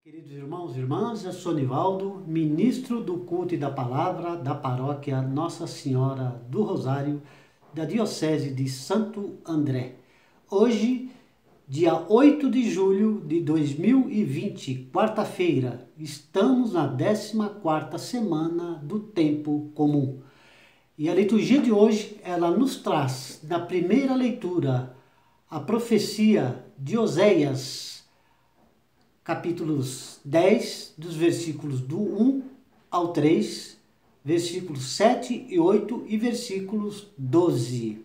Queridos irmãos e irmãs, eu sou Nivaldo, ministro do culto e da palavra da paróquia Nossa Senhora do Rosário, da Diocese de Santo André. Hoje, dia 8 de julho de 2020, quarta-feira, estamos na 14ª semana do Tempo Comum. E a liturgia de hoje, ela nos traz, na primeira leitura, a profecia de Oséias, capítulos 10, dos versículos do 1 ao 3, versículos 7 e 8 e versículos 12.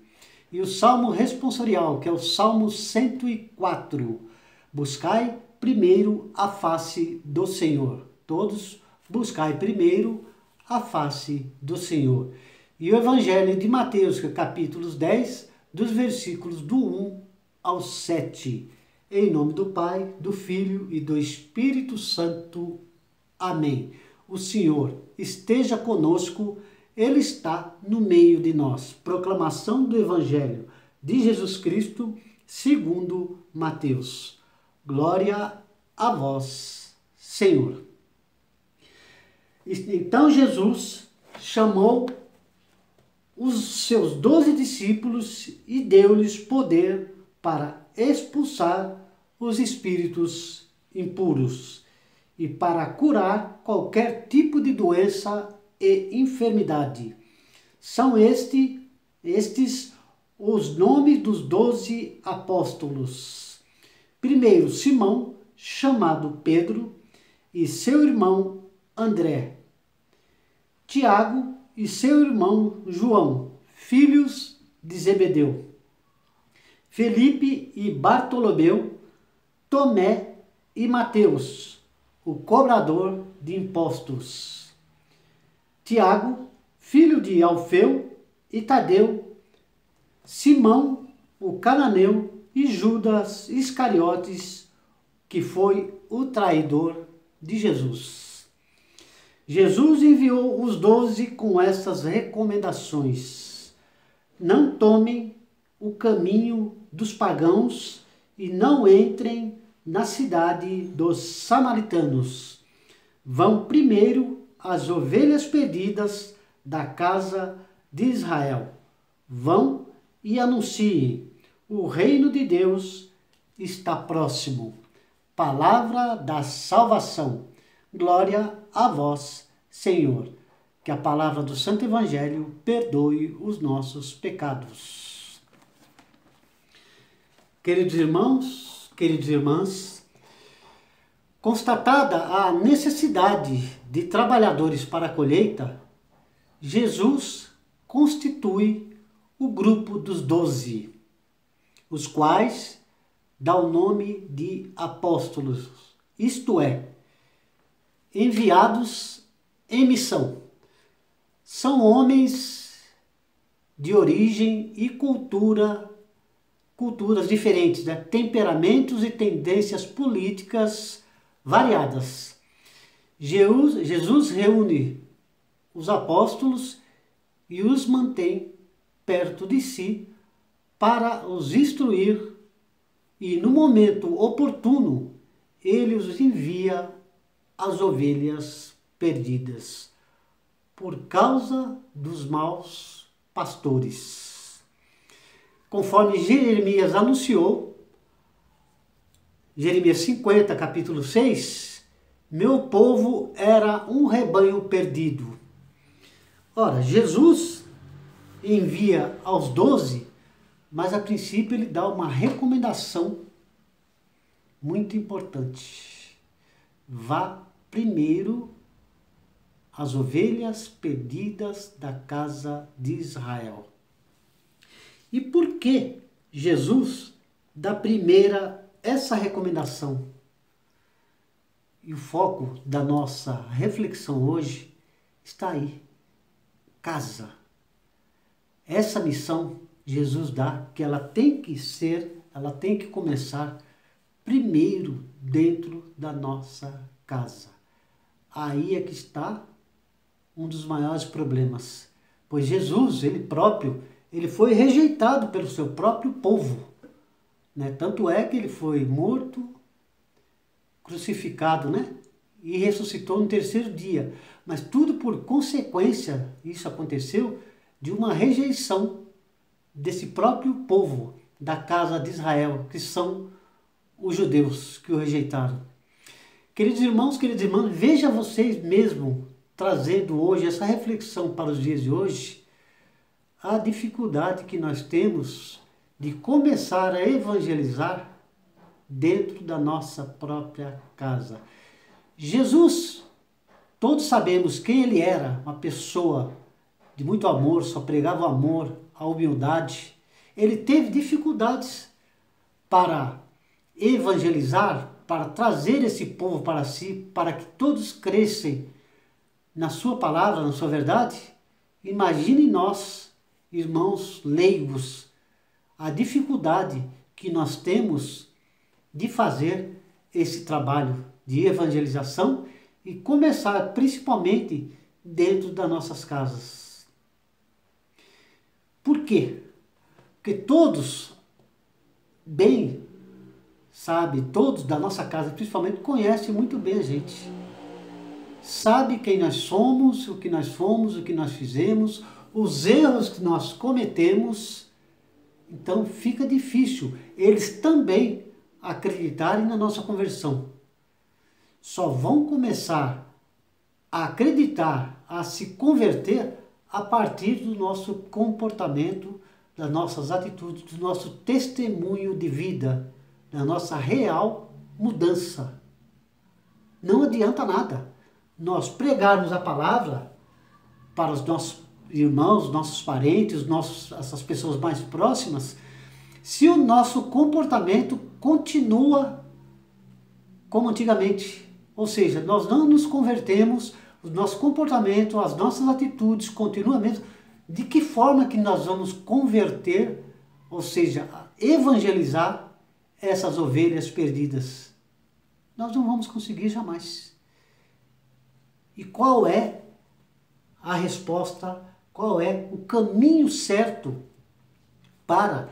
E o salmo responsorial, que é o Salmo 104. Buscai primeiro a face do Senhor. Todos buscai primeiro a face do Senhor. E o Evangelho de Mateus, que é capítulos 10, dos versículos do 1 ao 7. Em nome do Pai, do Filho e do Espírito Santo. Amém. O Senhor esteja conosco, Ele está no meio de nós. Proclamação do Evangelho de Jesus Cristo, segundo Mateus. Glória a vós, Senhor. Então Jesus chamou os seus 12 discípulos e deu-lhes poder para expulsar os espíritos impuros e para curar qualquer tipo de doença e enfermidade. São estes os nomes dos 12 apóstolos. Primeiro, Simão, chamado Pedro, e seu irmão André. Tiago e seu irmão João, filhos de Zebedeu. Felipe e Bartolomeu, Tomé e Mateus, o cobrador de impostos. Tiago, filho de Alfeu e Tadeu, Simão, o cananeu, e Judas Iscariotes, que foi o traidor de Jesus. Jesus enviou os 12 com essas recomendações: não tomem o caminho dos pagãos e não entrem na cidade dos samaritanos. Vão primeiro as ovelhas perdidas da casa de Israel. Vão e anunciem: o reino de Deus está próximo. Palavra da salvação. Glória a vós, Senhor. Que a palavra do Santo Evangelho perdoe os nossos pecados. Queridos irmãos, queridas irmãs, constatada a necessidade de trabalhadores para a colheita, Jesus constitui o grupo dos 12, os quais dá o nome de apóstolos, isto é, enviados em missão. São homens de origem e culturas diferentes, né? Temperamentos e tendências políticas variadas. Jesus reúne os apóstolos e os mantém perto de si para os instruir e, no momento oportuno, ele os envia às ovelhas perdidas por causa dos maus pastores. Conforme Jeremias anunciou, Jeremias 50, capítulo 6, meu povo era um rebanho perdido. Ora, Jesus envia aos 12, mas a princípio ele dá uma recomendação muito importante. Vá primeiro às ovelhas perdidas da casa de Israel. E por que Jesus dá primeira essa recomendação? E o foco da nossa reflexão hoje está aí. Casa. Essa missão Jesus dá, que ela tem que começar primeiro dentro da nossa casa. Aí é que está um dos maiores problemas. Pois Jesus, ele foi rejeitado pelo seu próprio povo, né? Tanto é que ele foi morto crucificado, né? E ressuscitou no terceiro dia. Mas tudo por consequência, isso aconteceu, de uma rejeição desse próprio povo da casa de Israel, que são os judeus que o rejeitaram. Queridos irmãos, queridas irmãs, veja vocês mesmo trazendo hoje essa reflexão para os dias de hoje, a dificuldade que nós temos de começar a evangelizar dentro da nossa própria casa. Jesus, todos sabemos quem ele era, uma pessoa de muito amor, só pregava o amor, a humildade. Ele teve dificuldades para evangelizar, para trazer esse povo para si, para que todos crescem na sua palavra, na sua verdade. Imagine nós, irmãos leigos, a dificuldade que nós temos de fazer esse trabalho de evangelização e começar principalmente dentro das nossas casas. Por quê? Porque todos, bem, sabe, todos da nossa casa principalmente conhecem muito bem a gente. Sabe quem nós somos, o que nós fomos, o que nós fizemos, os erros que nós cometemos. Então fica difícil eles também acreditarem na nossa conversão. Só vão começar a acreditar, a se converter a partir do nosso comportamento, das nossas atitudes, do nosso testemunho de vida, da nossa real mudança. Não adianta nada nós pregarmos a palavra para os nossos irmãos, nossos parentes, essas pessoas mais próximas, se o nosso comportamento continua como antigamente. Ou seja, nós não nos convertemos, o nosso comportamento, as nossas atitudes continuam mesmo. De que forma que nós vamos converter, ou seja, evangelizar essas ovelhas perdidas? Nós não vamos conseguir jamais. E qual é a resposta, qual é o caminho certo para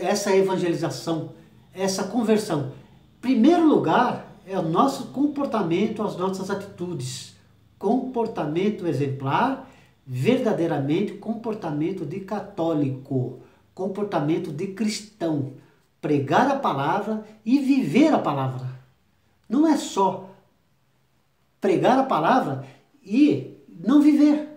essa evangelização, essa conversão? Em primeiro lugar, é o nosso comportamento, as nossas atitudes. Comportamento exemplar, verdadeiramente comportamento de católico, comportamento de cristão. Pregar a palavra e viver a palavra. Não é só pregar a palavra e não viver.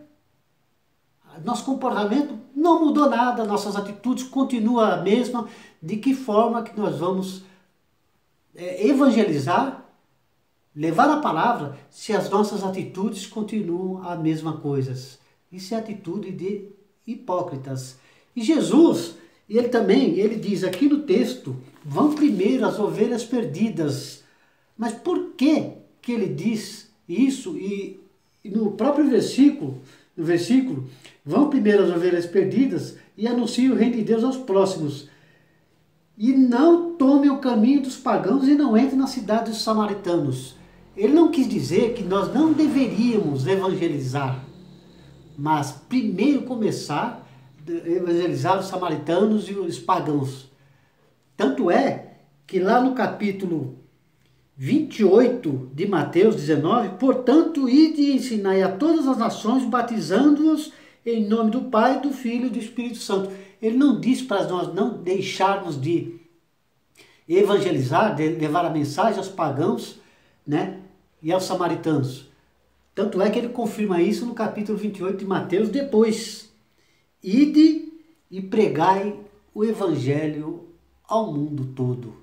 Nosso comportamento não mudou nada, nossas atitudes continuam a mesma. De que forma que nós vamos evangelizar, levar a palavra, se as nossas atitudes continuam a mesma coisa? Isso é atitude de hipócritas. E Jesus, ele diz aqui no texto, vão primeiro as ovelhas perdidas. Mas por que ele diz isso? E no próprio versículo, vão primeiro as ovelhas perdidas e anunciem o reino de Deus aos próximos. E não tomem o caminho dos pagãos e não entrem na cidade dos samaritanos. Ele não quis dizer que nós não deveríamos evangelizar, mas primeiro começar a evangelizar os samaritanos e os pagãos. Tanto é que lá no capítulo 28 de Mateus 19, portanto, ide e ensinai a todas as nações, batizando-os em nome do Pai, do Filho e do Espírito Santo. Ele não diz para nós não deixarmos de evangelizar, de levar a mensagem aos pagãos, né, e aos samaritanos. Tanto é que ele confirma isso no capítulo 28 de Mateus depois. Ide e pregai o evangelho ao mundo todo.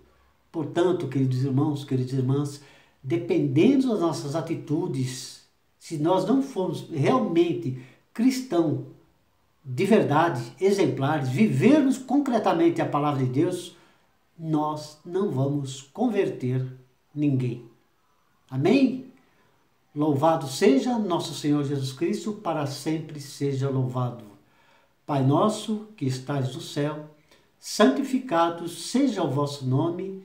Portanto, queridos irmãos, queridas irmãs, dependendo das nossas atitudes, se nós não formos realmente cristãos de verdade, exemplares, vivermos concretamente a palavra de Deus, nós não vamos converter ninguém. Amém? Louvado seja nosso Senhor Jesus Cristo, para sempre seja louvado. Pai nosso que estais no céu, santificado seja o vosso nome,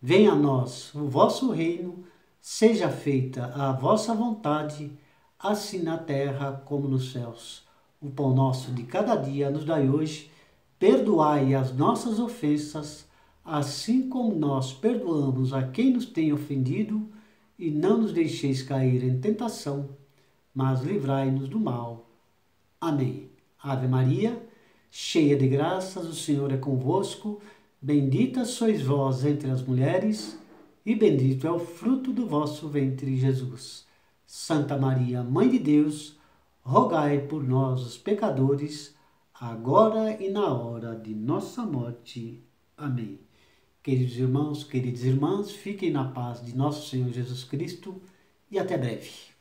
venha a nós o vosso reino, seja feita a vossa vontade, assim na terra como nos céus. O pão nosso de cada dia nos dai hoje, perdoai as nossas ofensas, assim como nós perdoamos a quem nos tem ofendido, e não nos deixeis cair em tentação, mas livrai-nos do mal. Amém. Ave Maria, cheia de graças, o Senhor é convosco, bendita sois vós entre as mulheres, e bendito é o fruto do vosso ventre, Jesus. Santa Maria, Mãe de Deus, rogai por nós, os pecadores, agora e na hora de nossa morte. Amém. Queridos irmãos, queridas irmãs, fiquem na paz de nosso Senhor Jesus Cristo e até breve.